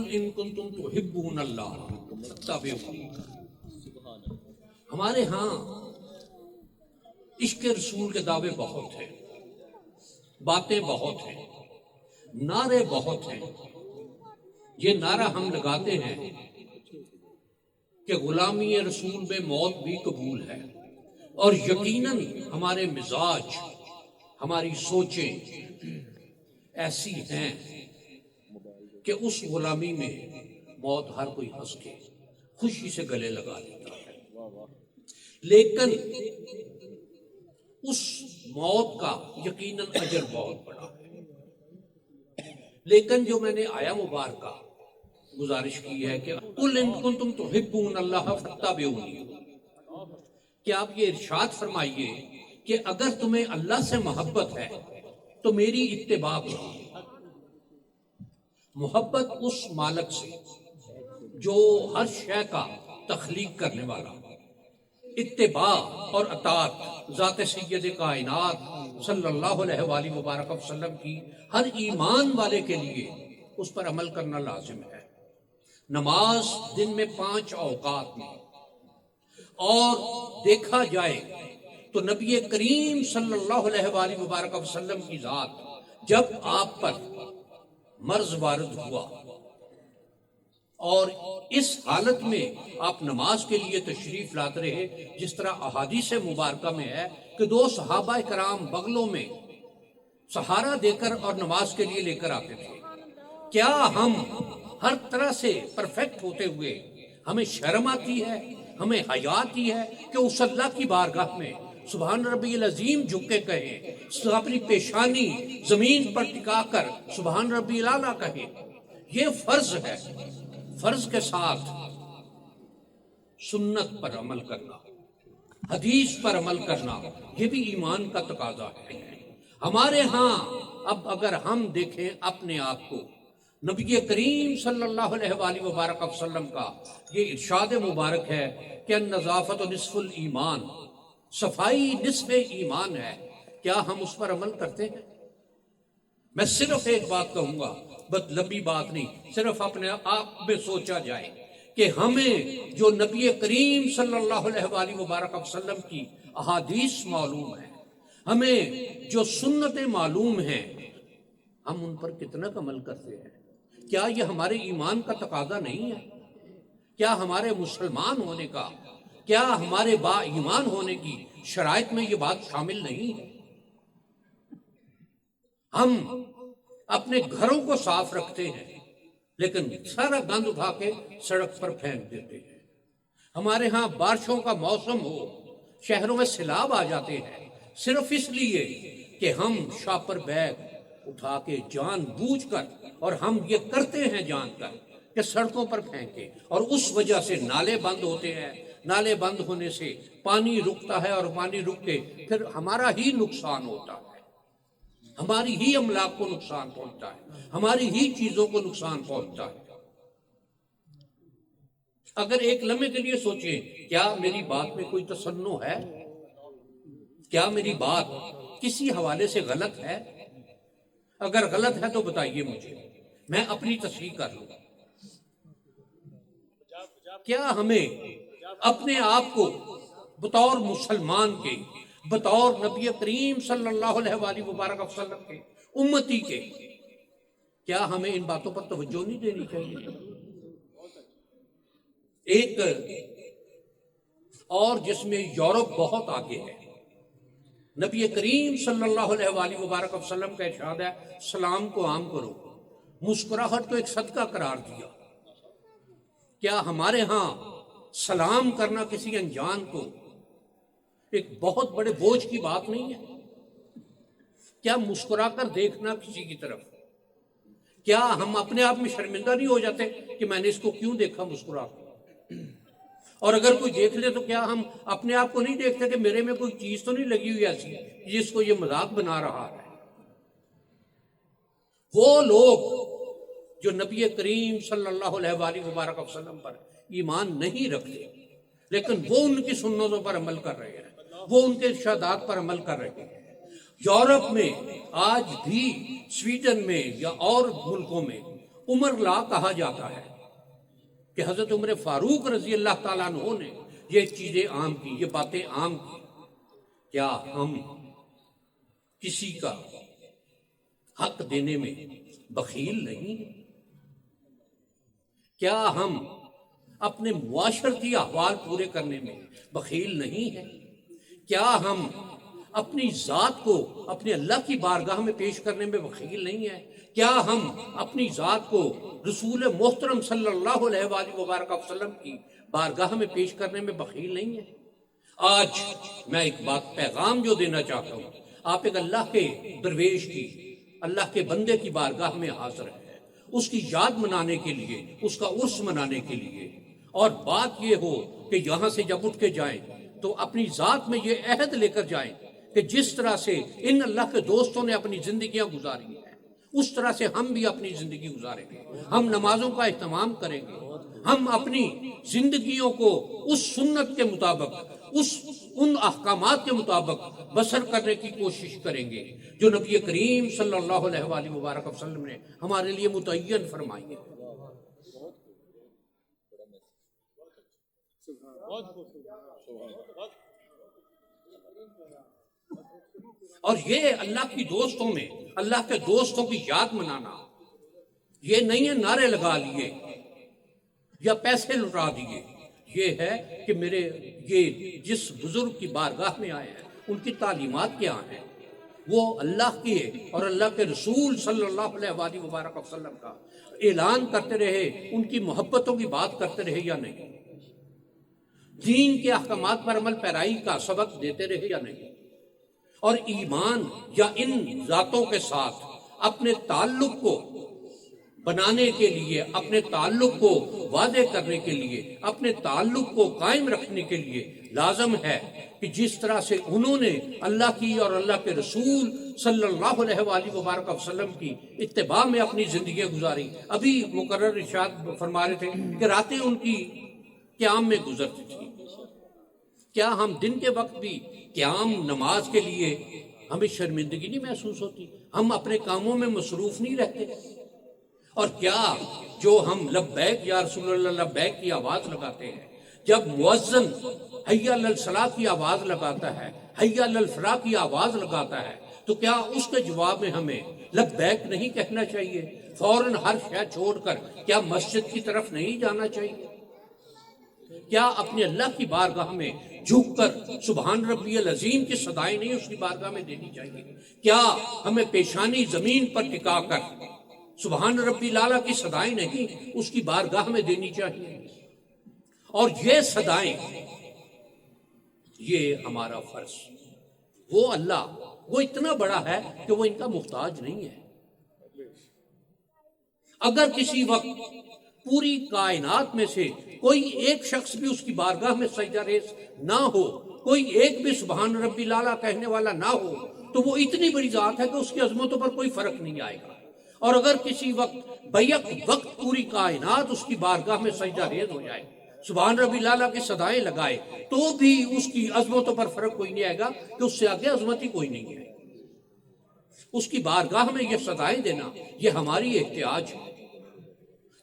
ان کنتم تحبون اللہ فاتبعونی۔ ہمارے ہاں عشق رسول کے دعوے بہت ہیں، باتیں بہت ہیں، نعرے بہت ہیں۔ یہ نعرہ ہم لگاتے ہیں کہ غلامی رسول میں موت بھی قبول ہے، اور یقیناً ہمارے مزاج، ہماری سوچیں ایسی ہیں کہ اس غلامی میں موت ہر کوئی ہنس کے خوشی سے گلے لگا لیتا ہے، لیکن اس موت کا یقیناً اجر بہت بڑا ہے۔ لیکن جو میں نے آیا مبارکہ گزارش کی ہے کہ قل ان کنتم تحبون اللہ فاتبعونی، کہ آپ یہ ارشاد فرمائیے کہ اگر تمہیں اللہ سے محبت ہے تو میری اتباع کرو۔ محبت اس مالک سے جو ہر شے کا تخلیق کرنے والا، اتباع اور اطاعت ذات سید کائنات صلی اللہ علیہ وآلہ وبارک وسلم کی ہر ایمان والے کے لیے اس پر عمل کرنا لازم ہے۔ نماز دن میں 5 اوقات میں، اور دیکھا جائے تو نبی کریم صلی اللہ علیہ وآلہ وبارک وسلم کی ذات جب آپ پر مرض وارد ہوا اور اس حالت میں آپ نماز کے لیے تشریف لاتے رہے، جس طرح احادیث مبارکہ میں ہے کہ 2 صحابہ کرام بغلوں میں سہارا دے کر اور نماز کے لیے لے کر آتے تھے۔ کیا ہم ہر طرح سے پرفیکٹ ہوتے ہوئے ہمیں شرم آتی ہے، ہمیں حیا آتی ہے کہ اس اللہ کی بارگاہ میں سبحان ربی العظیم جھک کے کہیں، اپنی پیشانی زمین پر ٹکا کر سبحان ربی الاعلیٰ کہیں؟ یہ فرض ہے۔ فرض کے ساتھ سنت پر عمل کرنا، حدیث پر عمل کرنا، یہ بھی ایمان کا تقاضا ہے۔ ہمارے ہاں اب اگر ہم دیکھیں اپنے آپ کو، نبی کریم صلی اللہ علیہ وآلہ وبارک وسلم کا یہ ارشاد مبارک ہے کہ النظافۃ نصف الایمان، صفائی نصف ایمان ہے۔ کیا ہم اس پر عمل کرتے ہیں؟ میں صرف ایک بات کہوں گا، بس لمبی بات نہیں، صرف اپنے آپ میں سوچا جائے کہ ہمیں جو نبی کریم صلی اللہ علیہ وآلہ وبارک وسلم کی احادیث معلوم ہے، ہمیں جو سنتیں معلوم ہیں، ہم ان پر کتنا عمل کرتے ہیں؟ کیا یہ ہمارے ایمان کا تقاضا نہیں ہے؟ کیا ہمارے مسلمان ہونے کا، کیا ہمارے با ایمان ہونے کی شرائط میں یہ بات شامل نہیں ہے؟ ہم اپنے گھروں کو صاف رکھتے ہیں لیکن سارا گند اٹھا کے سڑک پر پھینک دیتے ہیں۔ ہمارے ہاں بارشوں کا موسم ہو، شہروں میں سیلاب آ جاتے ہیں، صرف اس لیے کہ ہم شاپر بیگ اٹھا کے جان بوجھ کر، اور ہم یہ کرتے ہیں جان کر کہ سڑکوں پر پھینکے، اور اس وجہ سے نالے بند ہوتے ہیں۔ نالے بند ہونے سے پانی رکتا ہے، اور پانی رک کے پھر ہمارا ہی نقصان ہوتا ہے، ہماری ہی املاک کو نقصان پہنچتا ہے، ہماری ہی چیزوں کو نقصان پہنچتا ہے۔ اگر ایک لمحے کے لیے سوچیں، کیا میری بات میں کوئی تصنع ہے؟ کیا میری بات کسی حوالے سے غلط ہے؟ اگر غلط ہے تو بتائیے مجھے، میں اپنی تصحیح کر لوں۔ کیا ہمیں اپنے آپ کو بطور مسلمان کے، بطور نبی کریم صلی اللہ علیہ وآلہ وبارک وسلم کے امتی کے، کیا ہمیں ان باتوں پر توجہ نہیں دینی چاہیے؟ ایک اور جس میں یورپ بہت آگے ہے، نبی کریم صلی اللہ علیہ وآلہ وبارک وسلم کا ارشاد ہے سلام کو عام کرو، مسکراہٹ کو ایک صدقہ قرار دیا۔ کیا ہمارے ہاں سلام کرنا کسی انجان کو ایک بہت بڑے بوجھ کی بات نہیں ہے؟ کیا مسکرا کر دیکھنا کسی کی طرف، کیا ہم اپنے آپ میں شرمندہ نہیں ہو جاتے کہ میں نے اس کو کیوں دیکھا مسکرا کر؟ اور اگر کوئی دیکھ لے تو کیا ہم اپنے آپ کو نہیں دیکھتے کہ میرے میں کوئی چیز تو نہیں لگی ہوئی ایسی جس کو یہ مذاق بنا رہا ہے؟ وہ لوگ جو نبی کریم صلی اللہ علیہ وآلہ وبارک وسلم پر ایمان نہیں رکھتے لیکن وہ ان کی سنتوں پر عمل کر رہے ہیں، وہ ان کے ارشادات پر عمل کر رہے ہیں۔ یورپ میں آج بھی، سویڈن میں یا اور ملکوں میں، عمر لا کہا جاتا ہے کہ حضرت عمر فاروق رضی اللہ تعالیٰ عنہ نے یہ چیزیں عام کی، یہ باتیں عام کی۔ کیا ہم کسی کا حق دینے میں بخیل نہیں ہیں؟ کیا ہم اپنے معاشرتی احوال پورے کرنے میں بخیل نہیں ہیں؟ کیا ہم اپنی ذات کو اپنے اللہ کی بارگاہ میں پیش کرنے میں بخیل نہیں ہیں؟ کیا ہم اپنی ذات کو رسول محترم صلی اللہ علیہ وآلہ وبارک وسلم کی بارگاہ میں پیش کرنے میں بخیل نہیں ہیں؟ آج میں ایک بات پیغام جو دینا چاہتا ہوں، آپ ایک اللہ کے درویش کی، اللہ کے بندے کی بارگاہ میں حاضر ہے، اس کی یاد منانے کے لیے، اس کا عرس منانے کے لیے، اور بات یہ ہو کہ یہاں سے جب اٹھ کے جائیں تو اپنی ذات میں یہ عہد لے کر جائیں کہ جس طرح سے ان اللہ کے دوستوں نے اپنی زندگیاں گزاری ہیں اس طرح سے ہم بھی اپنی زندگی گزاریں گے، ہم نمازوں کا اہتمام کریں گے، ہم اپنی زندگیوں کو اس سنت کے مطابق، ان احکامات کے مطابق بسر کرنے کی کوشش کریں گے جو نبی کریم صلی اللہ علیہ وآلہ وبارک وسلم نے ہمارے لیے متعین فرمائی ہے۔ اور یہ اللہ کی دوستوں میں اللہ کے دوستوں کی یاد منانا یہ نہیں ہے نعرے لگا لیے یا پیسے لٹا دیے، یہ ہے کہ میرے یہ جس بزرگ کی بارگاہ میں آئے ہیں ان کی تعلیمات کیا ہیں، وہ اللہ کی اور اللہ کے رسول صلی اللہ علیہ وآلہ وبارک وسلم کا اعلان کرتے رہے، ان کی محبتوں کی بات کرتے رہے یا نہیں، دین کے احکامات پر عمل پیرائی کا سبق دیتے رہے یا نہیں، اور ایمان یا ان ذاتوں کے ساتھ اپنے تعلق کو بنانے کے لیے، اپنے تعلق کو واضح کرنے کے لیے، اپنے تعلق کو قائم رکھنے کے لیے لازم ہے کہ جس طرح سے انہوں نے اللہ کی اور اللہ کے رسول صلی اللہ علیہ وآلہ وبارک وسلم کی اتباع میں اپنی زندگیاں گزاری۔ ابھی مقرر ارشاد فرما رہے تھے کہ راتیں ان کی قیام میں گزرتی تھی۔ کیا ہم دن کے وقت بھی قیام نماز کے لیے ہمیں شرمندگی نہیں محسوس ہوتی؟ ہم اپنے کاموں میں مصروف نہیں رہتے؟ اور کیا جو ہم لبیک یا رسول اللہ لبیک کی آواز لگاتے ہیں، جب مؤذن حی علی الصلاۃ کی آواز لگاتا ہے، حی علی الفلاح کی آواز لگاتا ہے، تو کیا اس کے جواب میں ہمیں لبیک نہیں کہنا چاہیے؟ فوراً ہر شے چھوڑ کر کیا مسجد کی طرف نہیں جانا چاہیے؟ کیا اپنے اللہ کی بارگاہ میں جھک کر سبحان ربی العظیم کی صدائیں نہیں اس کی بارگاہ میں دینی چاہیے؟ کیا ہمیں پیشانی زمین پر ٹکا کر سبحان ربی الاعلیٰ کی صدائیں نہیں اس کی بارگاہ میں دینی چاہیے؟ اور یہ صدائیں، یہ ہمارا فرض، وہ اللہ وہ اتنا بڑا ہے کہ وہ ان کا محتاج نہیں ہے۔ اگر کسی وقت پوری کائنات میں سے کوئی ایک شخص بھی اس کی بارگاہ میں سجدہ ریز نہ ہو، کوئی ایک بھی سبحان ربی الاعلیٰ کہنے والا نہ ہو، تو وہ اتنی بڑی ذات ہے کہ اس کی عظمتوں پر کوئی فرق نہیں آئے گا۔ اور اگر کسی وقت بیک وقت پوری کائنات اس کی بارگاہ میں سجدہ ریز ہو جائے، سبحان ربی الاعلیٰ کی صدائیں لگائے، تو بھی اس کی عظمتوں پر فرق کوئی نہیں آئے گا کہ اس سے آگے عظمت ہی کوئی نہیں ہے۔ اس کی بارگاہ میں یہ صدائیں دینا یہ ہماری احتیاج ہے،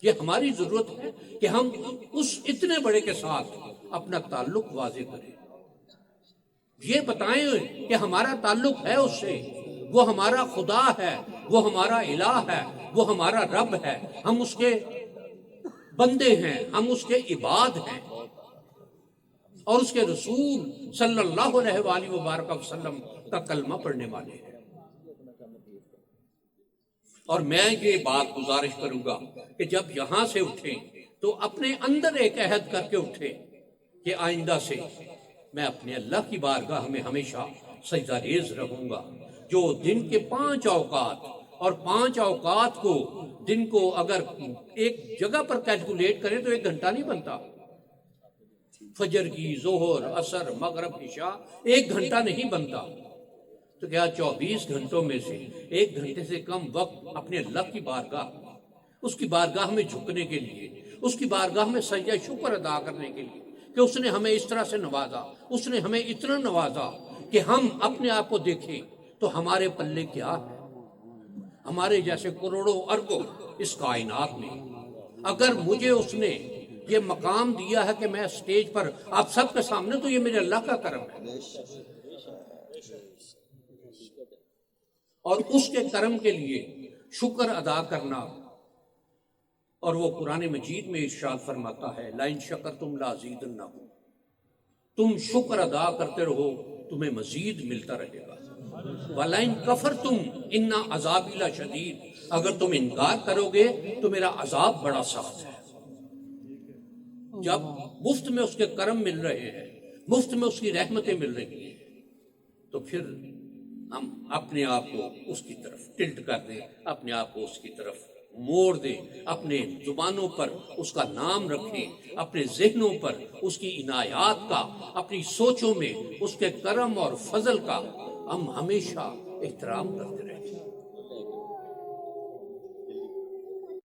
یہ ہماری ضرورت ہے کہ ہم اس اتنے بڑے کے ساتھ اپنا تعلق واضح کریں، یہ بتائیں کہ ہمارا تعلق ہے اس سے، وہ ہمارا خدا ہے، وہ ہمارا الہ ہے، وہ ہمارا رب ہے، ہم اس کے بندے ہیں، ہم اس کے عباد ہیں، اور اس کے رسول صلی اللہ علیہ وآلہ وبارک وسلم کا کلمہ پڑھنے والے ہیں۔ اور میں یہ بات گزارش کروں گا کہ جب یہاں سے اٹھیں تو اپنے اندر ایک عہد کر کے اٹھیں کہ آئندہ سے میں اپنے اللہ کی بارگاہ میں ہمیشہ سجدہ ریز رہوں گا، جو دن کے 5 اوقات، اور 5 اوقات کو دن کو اگر ایک جگہ پر کیلکولیٹ کریں تو 1 گھنٹہ نہیں بنتا، فجر کی، ظہر، عصر، مغرب، عشاء 1 گھنٹہ نہیں بنتا، تو کیا 24 گھنٹوں میں سے 1 گھنٹے سے کم وقت اپنے اللہ کی بارگاہ، اس کی بارگاہ میں جھکنے کے لیے، اس کی بارگاہ میں سجدہ شکر ادا کرنے کے لیے کہ اس نے ہمیں اس طرح سے نوازا، اس نے ہمیں اتنا نوازا کہ ہم اپنے آپ کو دیکھیں تو ہمارے پلے کیا ہے؟ ہمارے جیسے کروڑوں اربوں اس کائنات میں. اگر مجھے اس نے یہ مقام دیا ہے کہ میں اسٹیج پر آپ سب کے سامنے، تو یہ میرے اللہ کا کرم ہے. اور اس کے کرم کے لیے شکر ادا کرنا. اور وہ قرآن مجید میں ارشاد فرماتا ہے لَإِن شَكَرْتُمْ لَأَزِيدَنَّكُمْ، تم شکر ادا کرتے رہو تمہیں مزید ملتا رہے گا. وَلَئِن كَفَرْتُمْ إِنَّ عَذَابِي لَشَدِيدٌ، اگر تم انکار کرو گے تو میرا عذاب بڑا سخت ہے. جب مفت میں اس کے کرم مل رہے ہیں، مفت میں اس کی رحمتیں مل رہی ہیں، تو پھر ہم اپنے آپ کو اس کی طرف ٹلٹ کر دیں، اپنے آپ کو اس کی طرف موڑ دیں، اپنے زبانوں پر اس کا نام رکھیں، اپنے ذہنوں پر اس کی عنایات کا، اپنی سوچوں میں اس کے کرم اور فضل کا ہم ہمیشہ احترام کرتے ہیں.